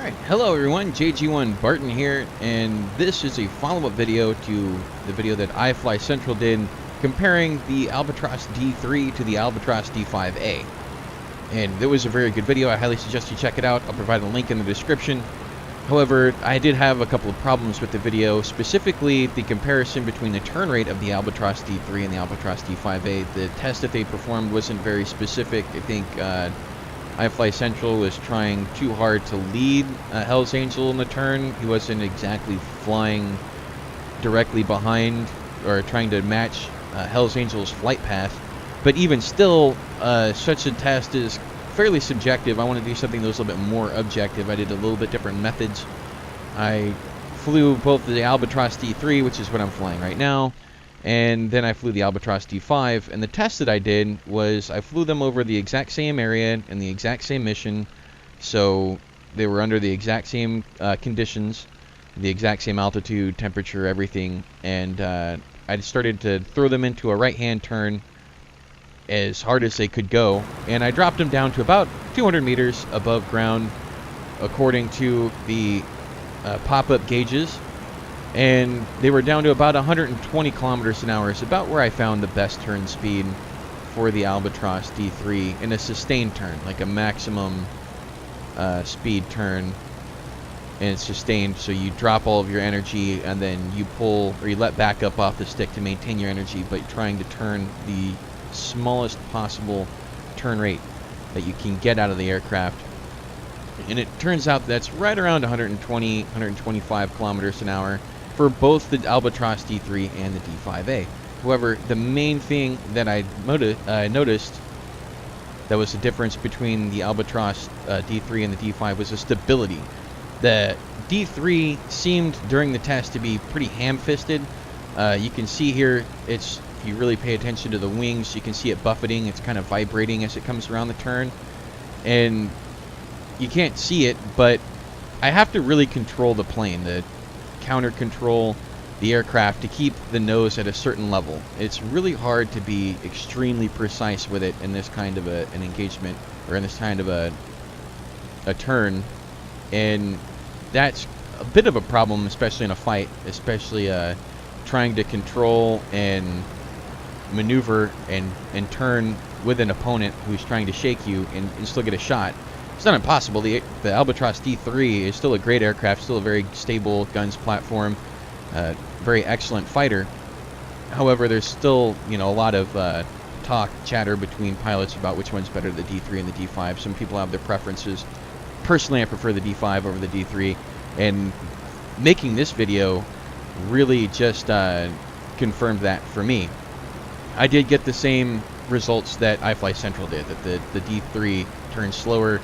Alright, hello everyone, JG1 Barton here, and this is a follow-up video to the video that iFly Central did comparing the Albatross D.III to the Albatross D.5A. And it was a very good video. I highly suggest you check it out. I'll provide a link in the description. However, I did have a couple of problems with the video, specifically the comparison between the turn rate of the Albatross D.III and the Albatross D.5A. The test that they performed wasn't very specific. I think iFly Central was trying too hard to lead Hell's Angel in the turn. He wasn't exactly flying directly behind or trying to match Hell's Angel's flight path. But even still, such a test is fairly subjective. I want to do something that was a little bit more objective. I did a little bit different methods. I flew both the Albatross D.III, which is what I'm flying right now, and then I flew the Albatross D.5, and the test that I did was I flew them over the exact same area and the exact same mission, so they were under the exact same conditions, the exact same altitude, temperature, everything, and I started to throw them into a right-hand turn as hard as they could go, and I dropped them down to about 200 meters above ground according to the pop-up gauges. And they were down to about 120 kilometers an hour. It's about where I found the best turn speed for the Albatross D.III in a sustained turn, like a maximum speed turn, and it's sustained. So you drop all of your energy, and then you pull or you let back up off the stick to maintain your energy, but trying to turn the smallest possible turn rate that you can get out of the aircraft. And it turns out that's right around 120, 125 kilometers an hour for both the Albatross D.III and the D.5A. However, the main thing that I noticed that was the difference between the Albatross D.III and the D.5 was the stability. The D.III seemed during the test to be pretty ham-fisted. You can see here, if you really pay attention to the wings, you can see it buffeting. It's kind of vibrating as it comes around the turn. And you can't see it, but I have to really control the plane, the counter control the aircraft to keep the nose at a certain level. It's really hard to be extremely precise with it in this kind of an engagement, or in this kind of a turn, and that's a bit of a problem, especially in a fight, especially trying to control and maneuver and turn with an opponent who's trying to shake you and still get a shot. It's not impossible. The Albatross D.III is still a great aircraft, still a very stable guns platform, very excellent fighter. However, there's still, a lot of chatter between pilots about which one's better, the D.III and the D.5. Some people have their preferences. Personally, I prefer the D.5 over the D.III, and making this video really just confirmed that for me. I did get the same results that iFly Central did, that the D.III turns slower,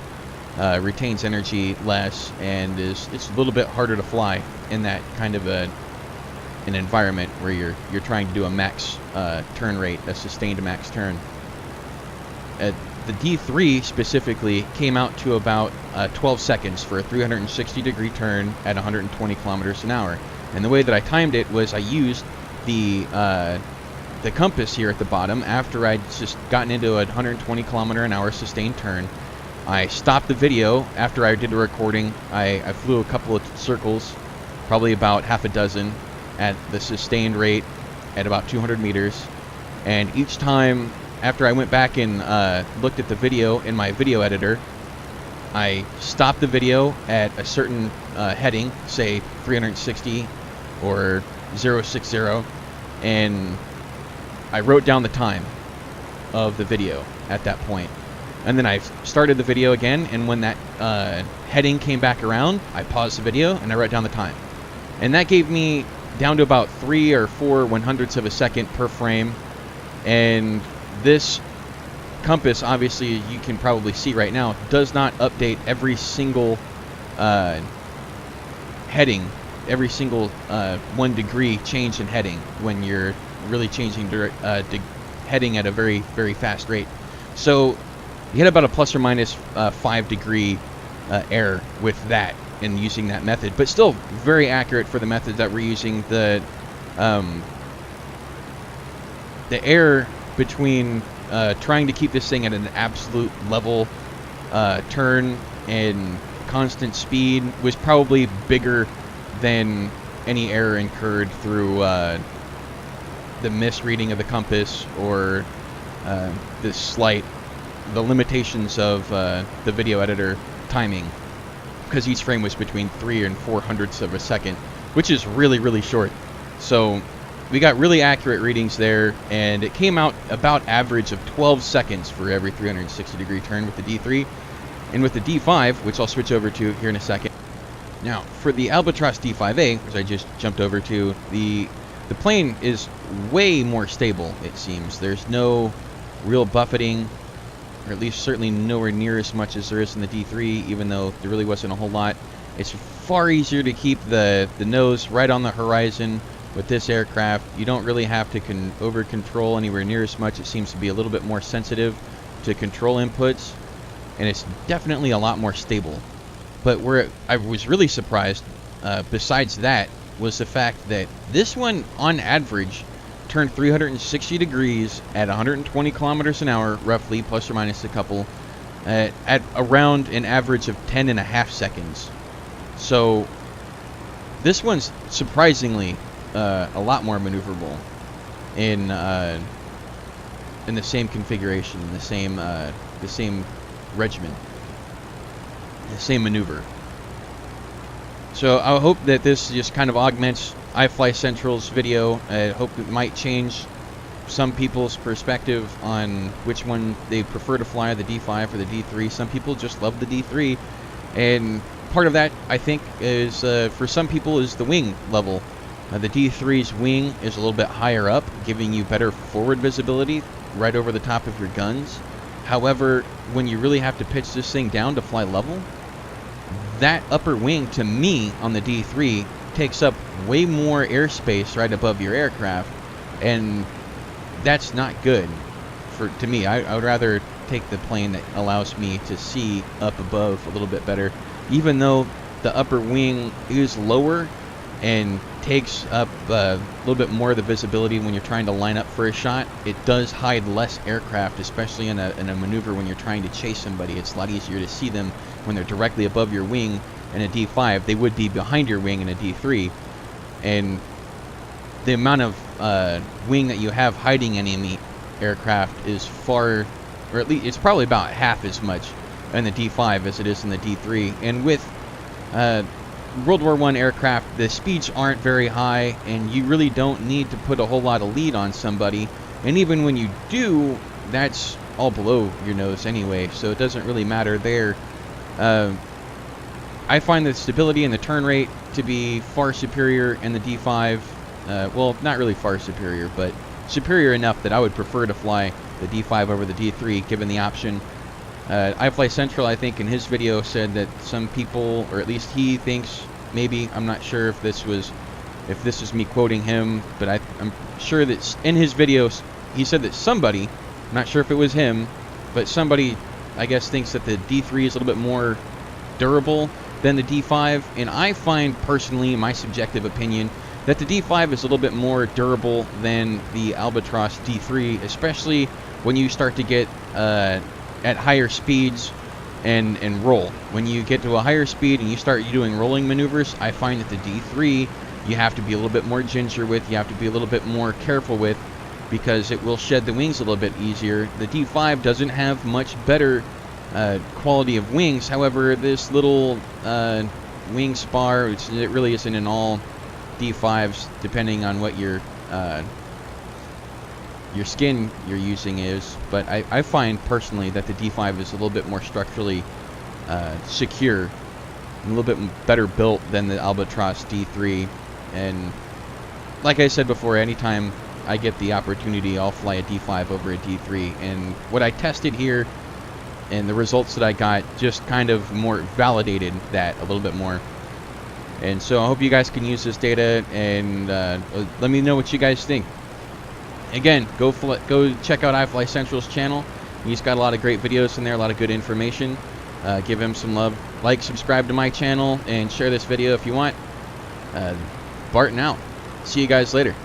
retains energy less, and it's a little bit harder to fly in that kind of an environment where you're trying to do a max turn rate, a sustained max turn. The D.III specifically came out to about 12 seconds for a 360-degree turn at 120 kilometers an hour. And the way that I timed it was I used the compass here at the bottom. After I'd just gotten into a 120 kilometer an hour sustained turn, I stopped the video. After I did the recording, I flew a couple of circles, probably about half a dozen, at the sustained rate at about 200 meters. And each time after I went back and looked at the video in my video editor, I stopped the video at a certain heading, say 360 or 060, and I wrote down the time of the video at that point. And then I started the video again, and when that heading came back around, I paused the video and I wrote down the time. And that gave me down to about 3 or 4 100ths of a second per frame. And this compass, obviously you can probably see right now, does not update every single heading, every single 1 degree change in heading when you're really changing heading at a very, very fast rate. So you get about a plus or minus 5 degree error with that and using that method, but still very accurate for the method that we're using. The error between trying to keep this thing at an absolute level turn and constant speed was probably bigger than any error incurred through the misreading of the compass or the limitations of the video editor timing, because each frame was between 3 and 4 hundredths of a second, which is really, really short. So we got really accurate readings there, and it came out about average of 12 seconds for every 360-degree turn with the D.III. And with the D.5, which I'll switch over to here in a second. Now, for the Albatros D.5A, which I just jumped over to, the plane is way more stable, it seems. There's no real buffeting, or at least certainly nowhere near as much as there is in the D.III, even though there really wasn't a whole lot. It's far easier to keep the nose right on the horizon with this aircraft. You don't really have to over control anywhere near as much. It seems to be a little bit more sensitive to control inputs, and it's definitely a lot more stable. But where I was really surprised, besides that, was the fact that this one, on average, turned 360 degrees at 120 kilometers an hour, roughly, plus or minus a couple, at around an average of 10.5 seconds. So this one's surprisingly a lot more maneuverable in the same configuration, the same regimen, the same maneuver. So I hope that this just kind of augments iFly Central's video. I hope it might change some people's perspective on which one they prefer to fly, the D.5 or the D.III. Some people just love the D.III, and part of that, I think, is for some people is the wing level. The D.3's wing is a little bit higher up, giving you better forward visibility right over the top of your guns. However, when you really have to pitch this thing down to fly level, that upper wing, to me, on the D.III, takes up way more airspace right above your aircraft, and that's not good to me. I would rather take the plane that allows me to see up above a little bit better. Even though the upper wing is lower and takes up a little bit more of the visibility when you're trying to line up for a shot, it does hide less aircraft, especially in a maneuver when you're trying to chase somebody. It's a lot easier to see them when they're directly above your wing in a D.5. They would be behind your wing in a D.III, and the amount of wing that you have hiding enemy aircraft is far, or at least it's probably about half as much in the D.5 as it is in the D.III. And with World War I aircraft, the speeds aren't very high, and you really don't need to put a whole lot of lead on somebody. And even when you do, that's all below your nose anyway, so it doesn't really matter there. I find the stability and the turn rate to be far superior in the D.5. Well, not really far superior, but superior enough that I would prefer to fly the D.5 over the D.III, given the option. iFly Central, I think, in his video said that some people, or at least he thinks, maybe, I'm not sure if this was me quoting him, but I'm sure that in his videos he said that somebody, I'm not sure if it was him, but somebody, I guess, thinks that the D.III is a little bit more durable than the D.5, and I find personally, in my subjective opinion, that the D.5 is a little bit more durable than the Albatros D.III, especially when you start to get at higher speeds and roll. When you get to a higher speed and you start doing rolling maneuvers, I find that the D.III you have to be a little bit more ginger with, you have to be a little bit more careful with, because it will shed the wings a little bit easier. The D.5 doesn't have much better quality of wings. However, this little wing spar, it really isn't in all D.5s, depending on what your skin you're using is, but I find personally that the D.5 is a little bit more structurally secure and a little bit better built than the Albatros D.III. And like I said before, anytime I get the opportunity, I'll fly a D.5 over a D.III, and what I tested here and the results that I got just kind of more validated that a little bit more. And so I hope you guys can use this data, and let me know what you guys think. Again, go check out iFly Central's channel. He's got a lot of great videos in there, a lot of good information. Give him some love. Like, subscribe to my channel, and share this video if you want. Barton out. See you guys later.